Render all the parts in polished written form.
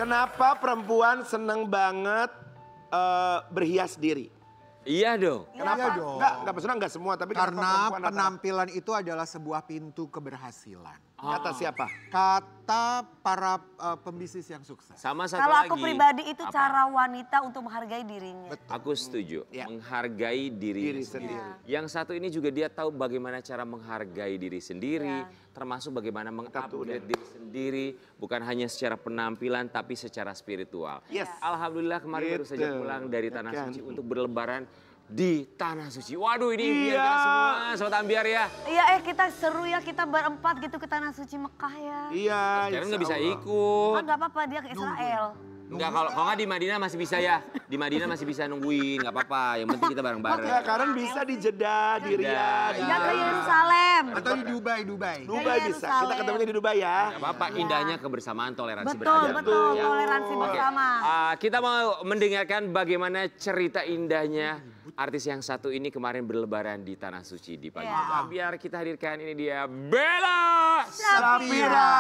Kenapa perempuan seneng banget berhias diri? Iya dong. Kenapa? Iya dong. Enggak maksudnya enggak semua, tapi Karena perempuan penampilan itu adalah sebuah pintu keberhasilan. kata siapa? Kata para pembisnis yang sukses. Sama satu Kalau lagi. aku pribadi itu Apa? cara wanita untuk menghargai dirinya. Aku setuju. Ya. Menghargai diri sendiri. Yang satu ini juga dia tahu bagaimana cara menghargai diri sendiri. Termasuk bagaimana mengupgrade diri sendiri. Bukan hanya secara penampilan tapi secara spiritual. Yes. Alhamdulillah kemarin baru Gitu. saja pulang dari Tanah Kan. Suci untuk berlebaran di Tanah Suci. Waduh ini impian kita semua Sobat Ambiar ya. Iya kita seru ya, kita berempat gitu ke Tanah Suci Mekah ya. Iya. Karen nggak bisa insya Allah. ikut. Kan gak apa-apa dia ke Israel. Enggak, kalau nggak di Madinah masih bisa ya. Di Madinah masih bisa nungguin, nggak apa-apa. Yang penting kita bareng-bareng. Ya, Karen bisa di Jeddah, di Riyadh. Dia ke Yerusalem. Atau di Dubai. Dubai Ke bisa. Kita Yerusalem. ketemunya di Dubai ya. Nggak apa-apa, indahnya kebersamaan, toleransi Betul, beragama. betul. Ya. Toleransi bersama. Kita mau mendengarkan bagaimana cerita indahnya artis yang satu ini kemarin berlebaran di Tanah Suci di pagi. Ya. Biar kita hadirkan ini dia Bella Safira.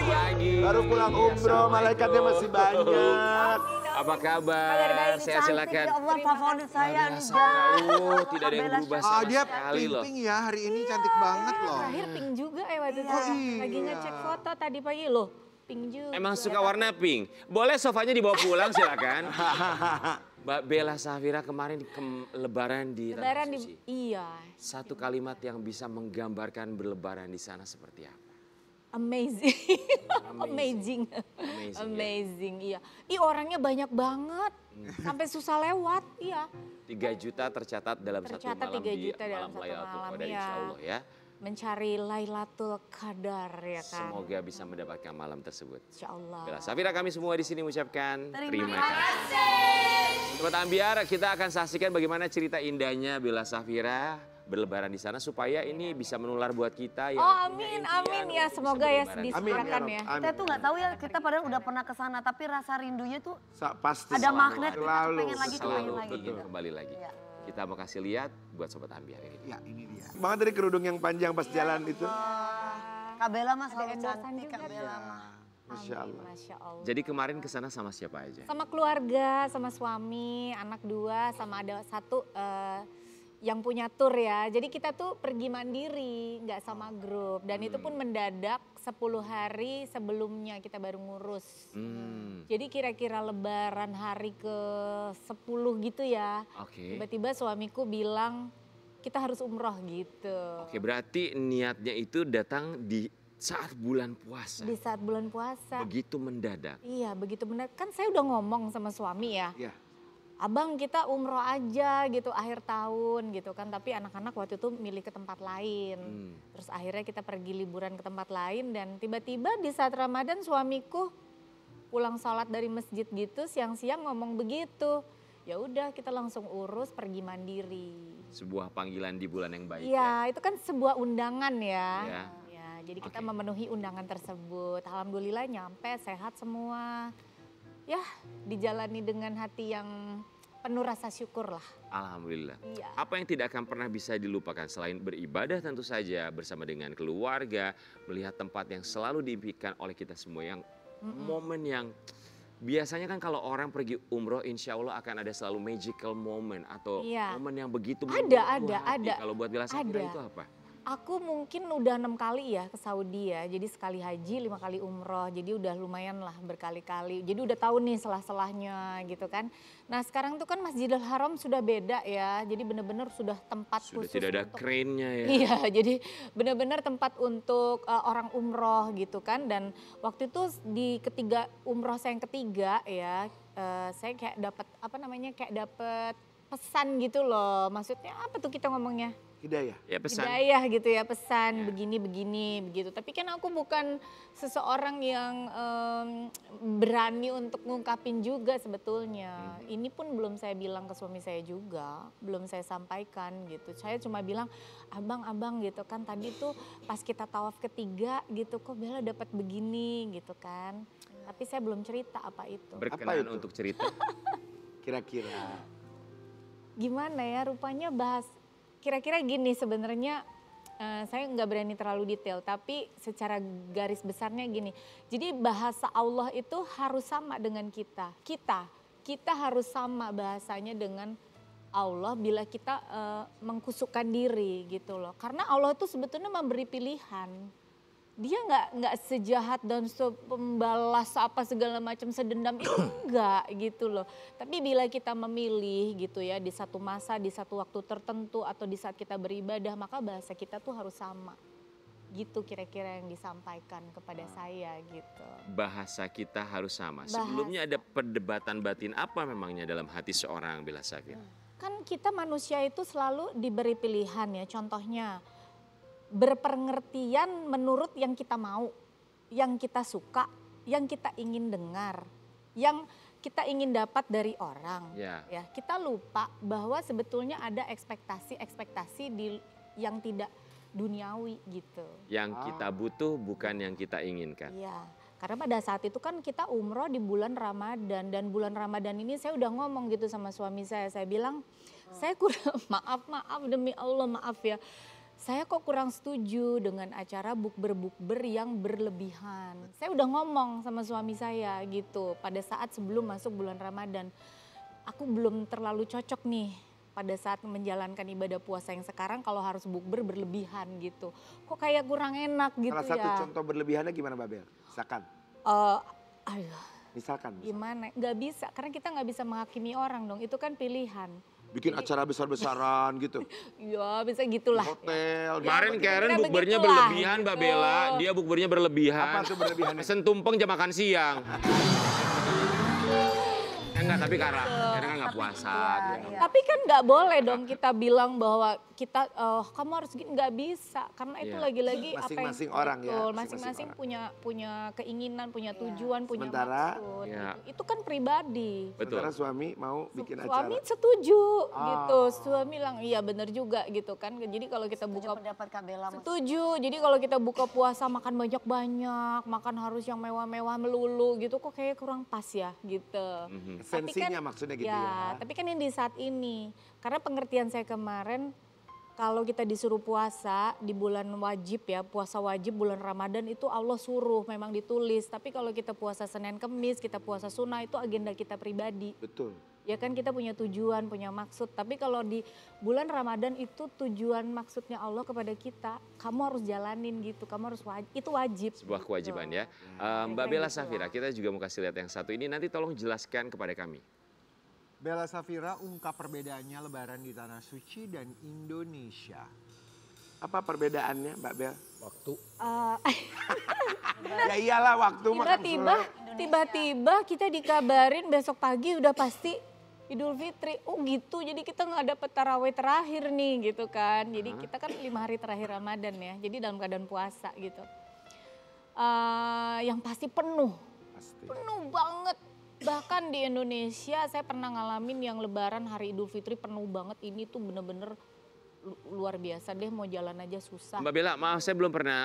Pagi. Baru pulang umroh, malaikatnya masih banyak. Apa kabar? Saya silakan. Ya Allah favorit saya nih. Tidak ada yang berubah sama Dia sekali loh. pink ya hari ini cantik banget loh. Terakhir pink juga waktu itu. Oh, iya. Lagi ngecek foto tadi pagi loh. Pink juga. Emang suka warna pink. Boleh sofanya dibawa pulang silakan. Mbak Bella Safira kemarin lebaran di Lebaran Tanah di Suci. iya. Satu kalimat yang bisa menggambarkan berlebaran di sana seperti apa? Amazing. Amazing. Amazing, iya. Ih orangnya banyak banget. Sampai susah lewat, iya. 3 juta tercatat dalam satu Tercatat malam 3 di juta dalam satu Laylatul malam, Qadar, ya. insya Allah ya. Mencari Lailatul Qadar ya kan. Semoga bisa mendapatkan malam tersebut. Insya Allah. Bella Safira kami semua di sini mengucapkan terima kasih. Sobat Ambiar, kita akan saksikan bagaimana cerita indahnya Bella Safira berlebaran di sana supaya ini bisa menular buat kita yang Oh punya amin, impian amin untuk ya. bisa Semoga ya berlebaran. disegerakan Amin, ya. Rob. Kita tuh nggak tahu ya, kita padahal udah pernah ke sana, tapi rasa rindunya tuh Pasti ada selalu magnet, kita selalu, pengen lagi, selalu, pengen lagi ingin gitu. kembali lagi. Iya. Kita mau kasih lihat buat Sobat Ambiar ini. Ya ini dia. Banget dari kerudung yang panjang pas jalan itu. Kak Bella mah selalu endosan cantik, juga Kak Bella mah. Masya Allah. Masya Allah. Jadi kemarin ke sana sama siapa aja? Sama keluarga, sama suami, anak 2, sama ada 1 yang punya tur ya. Jadi kita tuh pergi mandiri, nggak sama grup. Dan itu pun mendadak 10 hari sebelumnya kita baru ngurus. Jadi kira-kira lebaran hari ke-10 gitu ya. Oke. Tiba-tiba suamiku bilang kita harus umroh gitu. Oke, berarti niatnya itu datang di saat bulan puasa. Di saat bulan puasa. Begitu mendadak. Iya begitu benar. Kan saya udah ngomong sama suami ya. Iya. Abang kita umroh aja gitu akhir tahun gitu kan. Tapi anak-anak waktu itu milih ke tempat lain. Terus akhirnya kita pergi liburan ke tempat lain. Dan tiba-tiba di saat Ramadan suamiku pulang sholat dari masjid gitu siang-siang ngomong begitu. Ya udah kita langsung urus pergi mandiri. Sebuah panggilan di bulan yang baik. Iya itu kan sebuah undangan ya. Ya. Ya, jadi kita Oke. memenuhi undangan tersebut. Alhamdulillah nyampe sehat semua. Ya dijalani dengan hati yang penuh rasa syukur lah. Alhamdulillah. Iya. Apa yang tidak akan pernah bisa dilupakan selain beribadah tentu saja bersama dengan keluarga, melihat tempat yang selalu diimpikan oleh kita semua yang momen yang biasanya kan kalau orang pergi umroh insya Allah akan ada selalu magical moment atau Iya. momen yang begitu Ada, menyentuh hati. ada. Kalau buat Bella Safira Ada. itu apa? Aku mungkin udah 6 kali ya ke Saudi ya. Jadi sekali haji, 5 kali umroh. Jadi udah lumayan lah berkali-kali. Jadi udah tahu nih selah-selahnya gitu kan. Nah sekarang tuh kan Masjidil Haram sudah beda ya. Jadi benar-benar sudah tempat Sudah khusus tidak ada untuk kerennya ya. Iya, jadi benar-benar tempat untuk orang umroh gitu kan. Dan waktu itu di umroh saya yang ketiga ya, saya kayak dapat kayak dapat pesan gitu loh. Maksudnya apa tuh kita ngomongnya? Hidayah. Ya pesan. Hidayah gitu ya, pesan begini begitu. Tapi kan aku bukan seseorang yang berani untuk ngungkapin juga sebetulnya. Ini pun belum saya bilang ke suami saya juga, belum saya sampaikan gitu. Saya cuma bilang, abang gitu kan tadi tuh pas kita tawaf ketiga gitu, kok Bella dapat begini gitu kan. Tapi saya belum cerita apa itu. Berkenan itu? untuk cerita. Kira-kira. gimana ya, rupanya kira-kira gini sebenarnya. Saya nggak berani terlalu detail, tapi secara garis besarnya gini. Jadi bahasa Allah itu harus sama dengan kita. Kita harus sama bahasanya dengan Allah bila kita mengkusukkan diri gitu loh. Karena Allah itu sebetulnya memberi pilihan. Dia nggak sejahat dan pembalas apa segala macam sedendam itu enggak gitu loh. Tapi bila kita memilih gitu ya di satu masa, di satu waktu tertentu atau di saat kita beribadah, maka bahasa kita tuh harus sama. Gitu kira-kira yang disampaikan kepada saya gitu. Bahasa kita harus sama. Sebelumnya ada perdebatan batin apa memangnya dalam hati seorang Bella Safira? Kan kita manusia itu selalu diberi pilihan ya, contohnya berpengertian menurut yang kita mau, yang kita suka, yang kita ingin dengar, yang kita ingin dapat dari orang. Ya. Ya, kita lupa bahwa sebetulnya ada ekspektasi yang tidak duniawi gitu. Yang kita butuh bukan yang kita inginkan. Iya, karena pada saat itu kan kita umroh di bulan Ramadan, dan bulan Ramadan ini saya udah ngomong gitu sama suami saya bilang, saya kurang maaf demi Allah maaf ya. Saya kok kurang setuju dengan acara bukber yang berlebihan. Saya udah ngomong sama suami saya gitu pada saat sebelum masuk bulan Ramadan. Aku belum terlalu cocok nih pada saat menjalankan ibadah puasa yang sekarang kalau harus bukber berlebihan gitu. Kok kayak kurang enak gitu ya. Salah satu contoh berlebihannya gimana Mbak Bel? Misalkan. Misalkan. Gimana? Gak bisa, karena kita gak bisa menghakimi orang dong. Itu kan pilihan. Bikin acara besar-besaran gitu. Ya bisa gitulah. Hotel. Kemarin Karen Kira-kira bukbernya begitulah, berlebihan Mbak gitu. Bella. Dia bukbernya berlebihan. Apa tuh berlebihannya? Pesen tumpeng jam makan siang. Enggak, tapi karena kan nggak puasa. gitu. Tapi kan nggak boleh dong kita bilang bahwa kita kamu harus gini, nggak bisa, karena itu Iya. lagi-lagi apa yang Masing-masing orang ya, betul, masing-masing masing-masing orang. punya keinginan, punya tujuan, punya Sementara- maksud. Iya. Gitu. Itu kan pribadi. Betul. Sementara suami mau bikin Suami acara. setuju Oh. gitu, suami bilang iya benar juga gitu kan. Jadi kalau kita Setuju buka pendapat Kak Bella. setuju. Jadi kalau kita buka puasa makan banyak-banyak, makan harus yang mewah-mewah melulu gitu, kok kayak kurang pas ya gitu. Esensinya maksudnya gitu ya. Tapi kan ini di saat ini, karena pengertian saya kemarin, kalau kita disuruh puasa di bulan wajib ya, puasa wajib bulan Ramadan itu Allah suruh, memang ditulis. Tapi kalau kita puasa Senin Kemis, kita puasa sunnah itu agenda kita pribadi. Betul. Ya kan kita punya tujuan, punya maksud. Tapi kalau di bulan Ramadan itu tujuan maksudnya Allah kepada kita, kamu harus jalanin gitu, kamu harus itu wajib. Sebuah kewajiban ya. Mbak Kira-kira Bella gitu Safira, kita juga mau kasih lihat yang satu ini. Nanti tolong jelaskan kepada kami. Bella Safira ungkap perbedaannya Lebaran di Tanah Suci dan Indonesia. Apa perbedaannya Mbak Bel? Waktu. Ya iyalah waktu makan Tiba-tiba kita dikabarin besok pagi udah pasti Idul Fitri. Oh gitu, jadi kita nggak dapet tarawih terakhir nih gitu kan. Jadi kita kan 5 hari terakhir Ramadan ya, jadi dalam keadaan puasa gitu. Yang pasti penuh banget. Bahkan di Indonesia saya pernah ngalamin yang Lebaran hari Idul Fitri penuh banget. Ini tuh bener-bener luar biasa deh, mau jalan aja susah. Mbak Bella, maaf saya belum pernah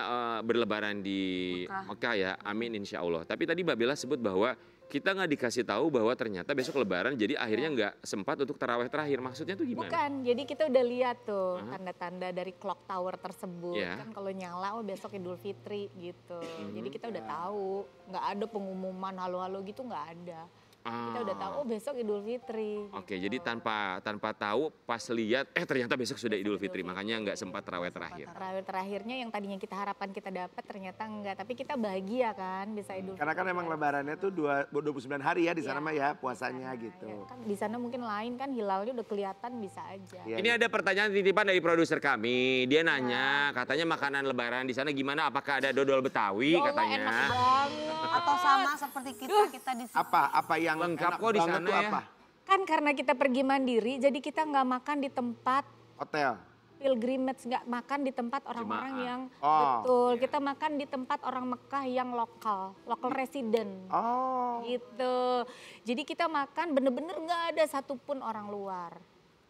berlebaran di Mekah ya, amin insya Allah. Tapi tadi Mbak Bella sebut bahwa kita nggak dikasih tahu bahwa ternyata besok Lebaran, jadi akhirnya nggak sempat untuk taraweh terakhir. Maksudnya tuh gimana? Bukan, jadi kita udah lihat tuh tanda-tanda dari clock tower tersebut. Ya. Kan kalau nyala, oh besok Idul Fitri gitu. Jadi kita udah tahu, nggak ada pengumuman halo-halo gitu, nggak ada. Kita udah tahu, oh besok Idul Fitri. Oke, jadi tanpa tahu pas lihat ternyata besok sudah Idul Fitri, makanya nggak sempat taraweh terakhir. Tarawih terakhirnya yang tadinya kita harapkan kita dapat ternyata enggak, tapi kita bahagia kan bisa Idul Karena kan Fitri. emang lebarannya tuh 29 hari ya di sana mah ya puasanya gitu. Kan di sana mungkin lain kan, hilalnya udah kelihatan bisa aja. Iya. Ini ada pertanyaan titipan dari produser kami. Dia nanya, katanya makanan Lebaran di sana gimana? Apakah ada dodol Betawi Ya Allah, katanya? enak banget. Atau sama seperti kita di sini. Apa yang Lengkap enak kok di banget sana tuh ya. apa? Kan karena kita pergi mandiri, jadi kita nggak makan di tempat Hotel. pilgrimage, nggak makan di tempat orang-orang Jemaah. yang Oh, betul. Kita makan di tempat orang Mekah yang local resident. Oh. Gitu. Jadi kita makan bener-bener nggak ada satupun orang luar.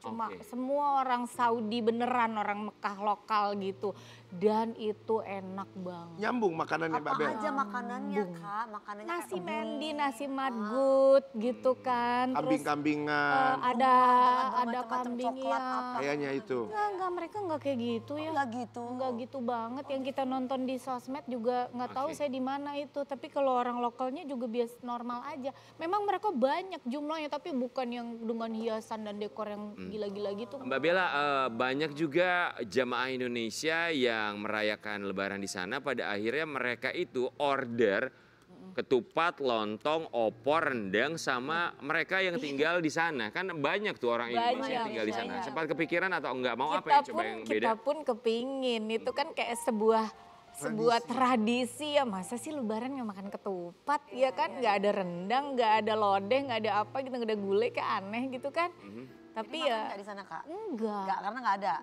Cuma Oke. semua orang Saudi beneran, orang Mekah lokal gitu. Dan itu enak banget. Nyambung makanannya Mbak Apa Bel. aja makanannya kak? Makanannya kayak Nasi kebuli. mendi, nasi madgut gitu kan. Terus Kambing-kambingan. ada Dengan ada macam-macam kambing coklat ya. apa. Kayaknya itu. Enggak, mereka enggak kayak gitu ya. Enggak gitu. Enggak gitu banget. Yang kita nonton di sosmed juga nggak tahu Oke. saya di mana itu. Tapi kalau orang lokalnya juga biasa normal aja. Memang mereka banyak jumlahnya, tapi bukan yang dengan hiasan dan dekor yang gila-gila gitu. Mbak Bella, banyak juga jamaah Indonesia yang merayakan Lebaran di sana. Pada akhirnya mereka itu order ketupat, lontong, opor, rendang sama mereka yang tinggal di sana. Kan banyak tuh orang Indonesia yang Banyak, tinggal di sana. banyak. Sempat kepikiran atau enggak mau apa kita ya coba pun yang kita beda? pun kepingin itu kan kayak sebuah tradisi ya, masa sih Lebaran nggak makan ketupat ya kan, nggak ada rendang, nggak ada lodeh, nggak ada apa gitu, nggak ada gulai, kayak aneh gitu kan. Tapi Makan ya nggak di sana kak? enggak, Karena nggak ada.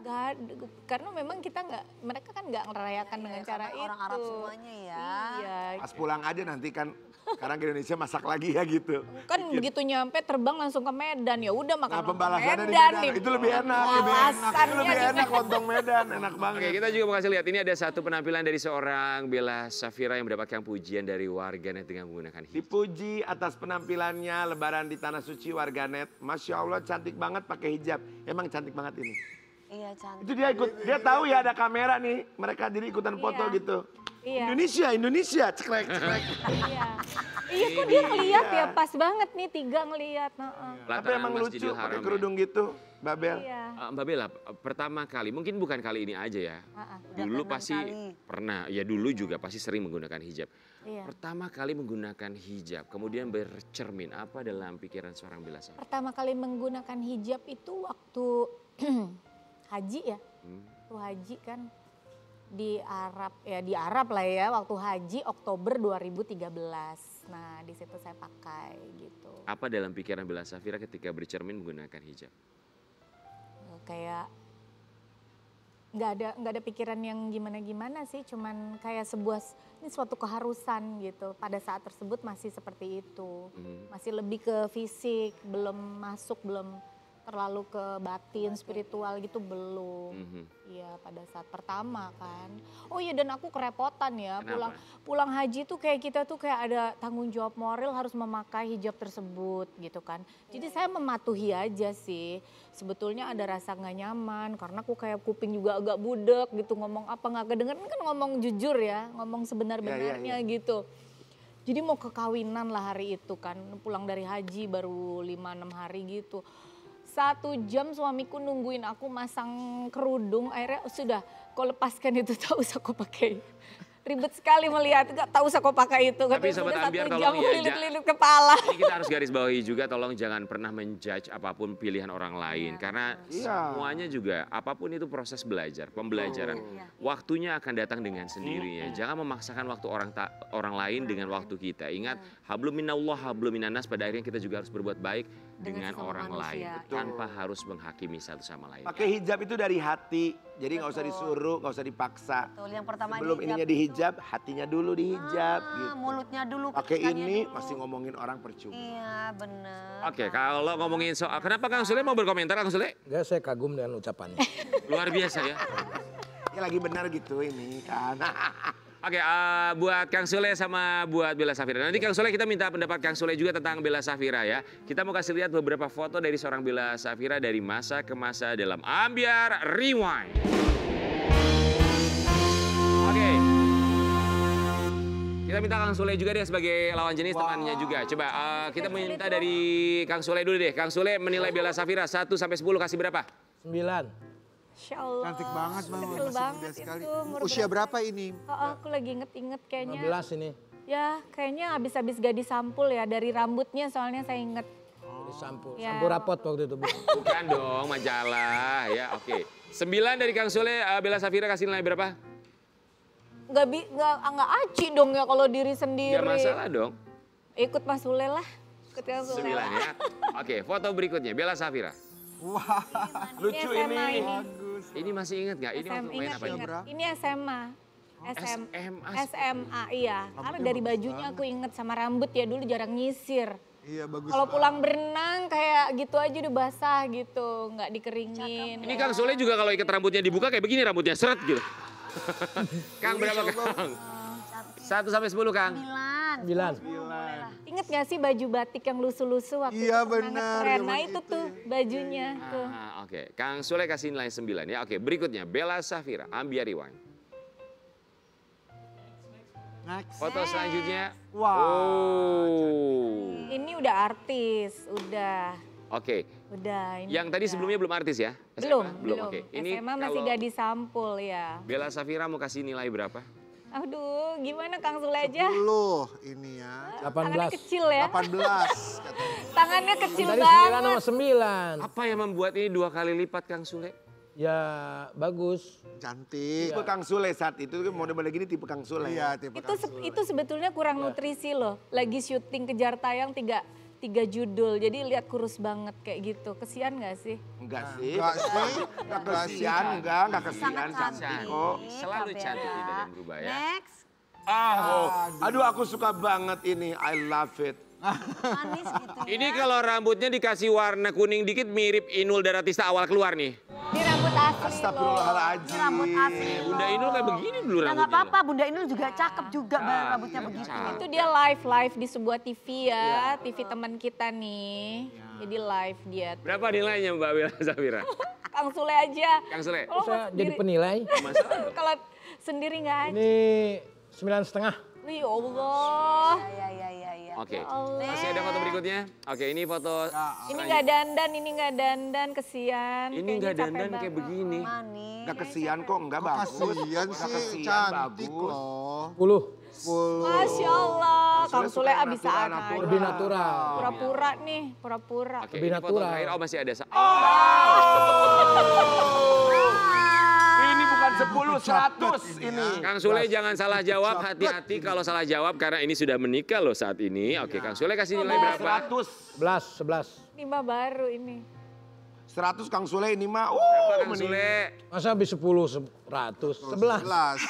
karena memang kita nggak, mereka kan nggak ngerayakan dengan cara Karena itu. orang Arab semuanya ya. Iya, Pas pulang aja nanti kan sekarang ke Indonesia masak lagi ya gitu. kan begitu nyampe terbang langsung ke Medan, ya udah makan Nah lontong pembalasannya di Medan. Medan. Itu lebih enak. Alasannya Lebih di enak lontong Medan. Enak banget. Oke, kita juga mau kasih lihat. Ini ada satu penampilan dari seorang Bella Safira yang mendapatkan pujian dari warganet dengan menggunakan hijab. Dipuji atas penampilannya Lebaran di Tanah Suci warganet. Masya Allah cantik banget pakai hijab. Emang cantik banget ini. Iya cantik. Itu dia ikut, dia tahu ya ada kamera nih. Mereka jadi ikutan foto Iya. gitu. Iya. Indonesia, ceklek. Iya. Iya kok dia ngeliat ya, pas banget nih Tiga ngeliat. Tapi Pelataran emang lucu Masjidil pakai Haram ya. kerudung gitu, Mbak Bel. Iya. Mbak Bella, pertama kali, mungkin bukan kali ini aja ya. Dulu Udah pasti 6 kali. pernah, ya dulu juga pasti sering menggunakan hijab. Iya. Pertama kali menggunakan hijab, kemudian bercermin apa dalam pikiran seorang Bella Safira? Pertama kali menggunakan hijab itu waktu haji ya. Waktu haji kan di Arab lah ya, waktu haji Oktober 2013. Nah di situ saya pakai gitu. Apa dalam pikiran Bella Safira ketika bercermin menggunakan hijab? Kayak nggak ada pikiran yang gimana sih, cuman kayak ini suatu keharusan gitu. Pada saat tersebut masih seperti itu, masih lebih ke fisik, belum terlalu ke batin, spiritual gitu belum. Iya pada saat pertama kan. Oh iya, dan aku kerepotan ya. Kenapa? Pulang haji tuh kayak kita tuh kayak ada tanggung jawab moral harus memakai hijab tersebut gitu kan. Jadi saya mematuhi aja sih. Sebetulnya ada rasa nggak nyaman karena aku kayak kuping juga agak budek gitu, ngomong apa nggak kedengeran, kan ngomong jujur ya, ngomong sebenar-benarnya gitu. Jadi mau ke kawinan lah hari itu kan, pulang dari haji baru 5-6 hari gitu. 1 jam suamiku nungguin aku masang kerudung, akhirnya sudah kau lepaskan itu, tak usah kau pakai. Ribet sekali melihat, gak tahu usah kau pakai itu. Tapi Katanya, Sobat sudah Ambiar 1 jam tolong ya, lilit-lilit kepala. Ini kita harus garis bawahi juga, tolong jangan pernah menjudge apapun pilihan orang lain. Karena semuanya juga, apapun itu proses belajar, pembelajaran. Waktunya akan datang dengan sendirinya. Jangan memaksakan waktu orang lain dengan waktu kita. Ingat, hablum minallah, hablum minannas, pada akhirnya kita juga harus berbuat baik dengan sesama orang lain. manusia. Tanpa harus menghakimi satu sama lain. Pakai hijab itu dari hati. Jadi nggak usah disuruh, nggak usah dipaksa. Betul, yang pertama Sebelum ininya dihijab, hatinya dulu dihijab gitu. mulutnya dulu. Pakai ketikanya ini dulu. masih ngomongin orang percuma. Iya benar. Oke, kalau ngomongin soal, kenapa Kang Sule mau berkomentar Kang Sule? Ya, saya kagum dengan ucapannya. Luar biasa ya. Ya lagi benar gitu ini kan. Oke, buat Kang Sule sama buat Bella Safira. Nanti Kang Sule kita minta pendapat Kang Sule juga tentang Bella Safira ya. Kita mau kasih lihat beberapa foto dari seorang Bella Safira dari masa ke masa dalam Ambiar Rewind. Oke. Kita minta Kang Sule juga deh sebagai lawan jenis temannya juga. Coba kita minta dari Kang Sule dulu deh. Kang Sule menilai Bella Safira 1 sampai 10 kasih berapa? 9. Insya Allah. Cantik banget Bang, Kecil masih banget muda sekali. itu, umur Usia berapa ini? Aku lagi inget-inget kayaknya. 15 ini. Ya kayaknya habis-habis gadis sampul ya, dari rambutnya soalnya saya inget. Di sampo. Ya. Sampo rapot waktu itu, Bu. Bukan dong, majalah ya. Oke. 9 dari Kang Sule, Bella Safira kasih nilai berapa? Nggak aci dong ya kalau diri sendiri. Gak masalah dong. Ikut Mas Sule lah. Ikut Kang Sule 9 lah. ya. Oke, foto berikutnya Bella Safira. Wah, Lucu SMA ini. bagus. Ini masih ingat nggak? Ini waktu main apa ini? Ingat. Ini SMA. SMA. SMA iya. Karena dari bajunya aku inget sama rambut ya, dulu jarang nyisir. Iya bagus. Kalau banget. pulang berenang kayak gitu aja udah basah gitu, nggak dikeringin. Ini Kang Sule juga kalau ikat rambutnya dibuka kayak begini rambutnya seret gitu. Kang berapa Kang? 1 sampai 10 Kang. 9. 9. Ingat gak sih baju batik yang lusuh-lusuh waktu Iya, itu pernah benar, ngetren? Nah zaman itu itu tuh ya. bajunya tuh. Oke, Kang Sule kasih nilai 9 ya. Oke, berikutnya Bella Safira, Ambia Rewind. Next. Foto selanjutnya. Wah. Oh. Ini udah artis, udah. Oke, Udah. Ini yang tadi udah. sebelumnya belum artis ya? SMA? Belum. Oke. Ini SMA masih kalau gadis sampul ya. Bella Safira mau kasih nilai berapa? Aduh, gimana Kang Sule aja? 10 ini ya. Tangannya 18. kecil ya. 18 katanya. Tangannya kecil Tadi 9 banget. sama 9. Apa yang membuat ini 2 kali lipat Kang Sule? Ya bagus. Cantik. Tipe Kang Sule saat itu model-model gini tipe Kang Sule. Iya, tipe Itu Kang itu sebetulnya kurang nutrisi loh. Lagi syuting kejar tayang tiga judul. Jadi lihat kurus banget kayak gitu. Kesian gak sih? Enggak sih. Enggak sih. Enggak Enggak sih. kesian, enggak kesian, Sangat cantik cantik. kok. Selalu Kabela. cantik tidak ada yang berubah ya. Next. Aduh aku suka banget ini, I love it. Manis gitu ya. Ini kalau rambutnya dikasih warna kuning dikit mirip Inul Daratista awal keluar nih. Ini rambut asli Astagfirullahaladzim. Ini rambut asli. Bunda Inul kayak begini dulu Ya nggak rambutnya. apa-apa, Bunda Inul juga cakep juga rambutnya begitu. cakep. Itu dia live di sebuah TV ya, TV teman kita nih. Jadi live dia. Berapa nilainya Mbak Bella Safira? Kang Sule aja. Kang Sule. Kalau Saya nggak jadi sendiri- penilai. Kalau sendiri nggak aja. Ini 9,5. Wih Allah. Ya. Oke, Allah. masih ada foto berikutnya? Oke, ini foto. Ini nggak dandan, ini nggak dandan, kesian. Ini Kayaknya nggak capek dandan kayak banget. begini. Manis. Enggak kesian kok, enggak bagus. Kasian Nggak sih, kesian, cantik bagus. loh. 10. 10. Masya Allah, Kang Sule Sule suka bisa natural. aja. Lebih natural. Pura-pura nih, pura-pura. Oke, Lebih ini foto natural. terakhir. Oh masih ada. Ini bukan 10, 100 ini. Kang Sule jangan salah jawab, hati-hati kalau salah jawab karena ini sudah menikah loh saat ini. Oke, Kang Sule kasih nilai berapa? 100. 11. Ini mah baru ini. 100 Kang Sule ini mah. Berapa Kang Sule? Masa habis 10, 100. 11. 11.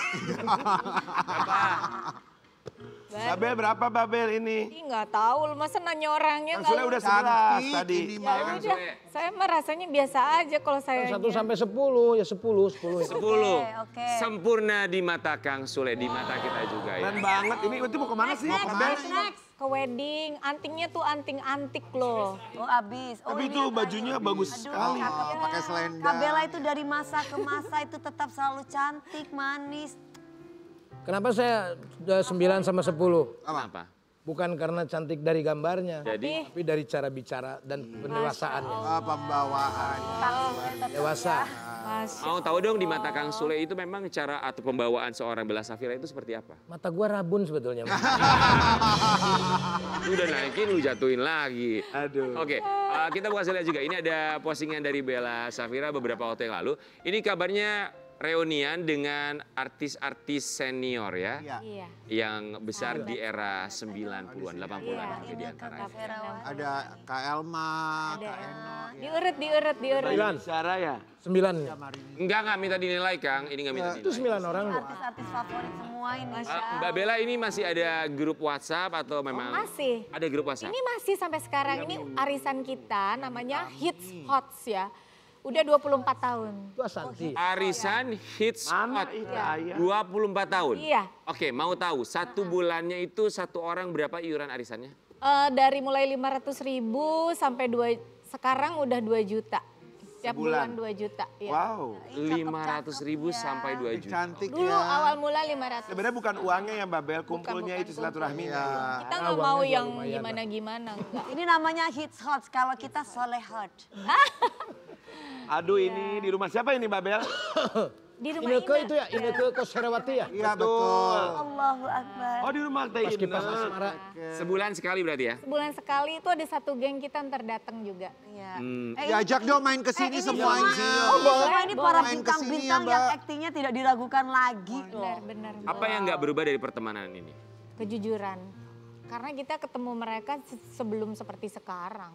Babel berapa Babel ini? Ih nggak tahu, lu masa nanya orangnya Kang Sule nggak. udah 11 Cantik tadi. ini Ya mah. Kang udah, Sule. saya mah rasanya biasa aja kalau saya. 1 sampai 10, ya 10. 10. Oke. Sempurna di mata Kang Sule, di mata kita juga ya. Keren banget. Ini itu mau kemana sih? Babel? Next. Ke wedding, antingnya tuh anting antik loh. Oh abis. Oh, Tapi ini itu yang bajunya tadi. bagus Aduh, sekali. cakep ya. Pakai selendang. Kabela itu dari masa ke masa itu tetap selalu cantik, manis. Kenapa saya sudah 9 sama 10? Apa? Bukan karena cantik dari gambarnya, Jadi tapi dari cara bicara dan pendewasaannya. Pembawaan. Dewasa. Mas, mau tahu dong di mata Kang Sule itu memang cara atau pembawaan seorang Bella Safira itu seperti apa? Mata gua rabun sebetulnya. Lu udah naikin, lu jatuhin lagi. Aduh. Oke, kita mau kasih lihat juga. Ini ada postingan dari Bella Safira beberapa waktu yang lalu. Ini kabarnya reunian dengan artis-artis senior ya. Iya. iya. Yang besar di era 90-an, 80-an mungkin di antaranya. Ada Kak Elma, Kak Eno. Diurut. Sarah ya? 9. Enggak minta dinilai Kang. Ini enggak minta Itu dinilai. 9 orang. Artis-artis favorit semua ini. Mbak Bella ini masih ada grup WhatsApp atau memang? Masih. Ada grup WhatsApp? Ini masih sampai sekarang. Ini arisan kita namanya Hits Hots ya. Udah 24 tahun. Itu Asanti. Arisan Hits Mana Hot. itu ayah? 24 tahun? Iya. Oke, mau tahu satu bulannya itu satu orang berapa iuran arisannya? Dari mulai 500.000 sampai sekarang udah 2 juta. Tiap bulan 2 juta. Ya. Wow. 500.000 sampai 2 juta. Cantik Dulu ya. awal mula 500. Sebenarnya bukan uangnya ya Babel, kumpulnya Bukan itu silaturahminya. Iya. Kita nggak mau yang gimana-gimana. Enggak. Ini namanya hits hot, kalau kita soleh hot. Aduh ini di rumah siapa ini Babel? Di rumah Ineke Ina. itu ya, Ineke Kosherawati ya. Iya betul. Allahu Akbar. Oh di rumah Teh Pas kipas Ina. asmara. Sebulan sekali berarti ya? Sebulan sekali itu ada satu geng kita ntar datang juga. Iya. Diajak dong main ke sini ini semuanya. Semua ini para Main ke sini ya, bintang-bintang yang Mbak. aktingnya tidak diragukan lagi loh. Benar-benar. Apa yang nggak berubah dari pertemanan ini? Kejujuran. Karena kita ketemu mereka sebelum seperti sekarang.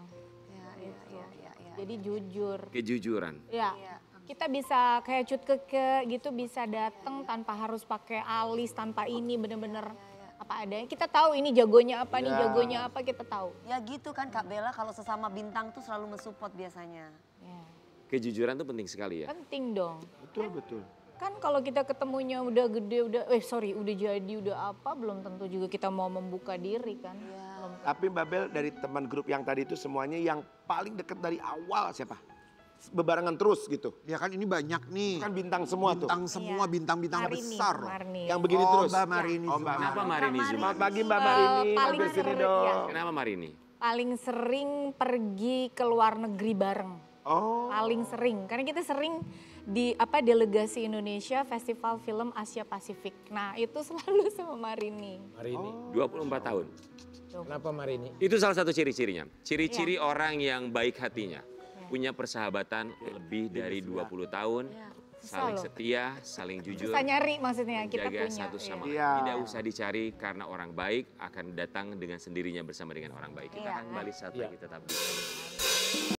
Iya. Jadi jujur. Kejujuran. Ya. Kita bisa kayak cut keke gitu bisa datang tanpa harus pakai alis, tanpa ini bener-bener apa adanya. Kita tahu ini jagonya apa, nih Ya. jagonya apa, kita tahu. Ya gitu kan Kak Bella, kalau sesama bintang tuh selalu mensupport biasanya. Ya. Kejujuran tuh penting sekali ya. Penting dong. Betul, betul. Kan kalau kita ketemunya udah gede, udah jadi, udah apa, belum tentu juga kita mau membuka diri kan. Belum. Tapi Mbak Bel dari teman grup yang tadi itu semuanya yang paling deket dari awal siapa? Bebarengan terus gitu. Ya kan ini banyak nih. Kan bintang semua tuh. Bintang semua, Iya. bintang-bintang Marini, besar loh. Marini. Yang begini Oh, terus. Mbak Marini Oh, Mbak Zumar. Kenapa Marini Zumar? Selamat pagi Mbak Marini, paling mampir sini sering, dong. ya. Kenapa Marini? Paling sering pergi ke luar negeri bareng. Oh, Paling sering, karena kita sering di delegasi Indonesia Festival Film Asia Pasifik. Nah itu selalu sama Marini. Marini. 24 tahun. Kenapa Marini? Itu salah satu ciri-cirinya. Ciri-ciri orang yang baik hatinya. Punya persahabatan lebih dari 20 tahun. Iya. Saling loh. setia, saling jujur. Susah nyari maksudnya kita Jaga punya. satu sama iya. Iya. lain. Tidak usah dicari karena orang baik akan datang dengan sendirinya bersama dengan orang baik. Kita Iya. akan kembali saat Iya. lagi tetap di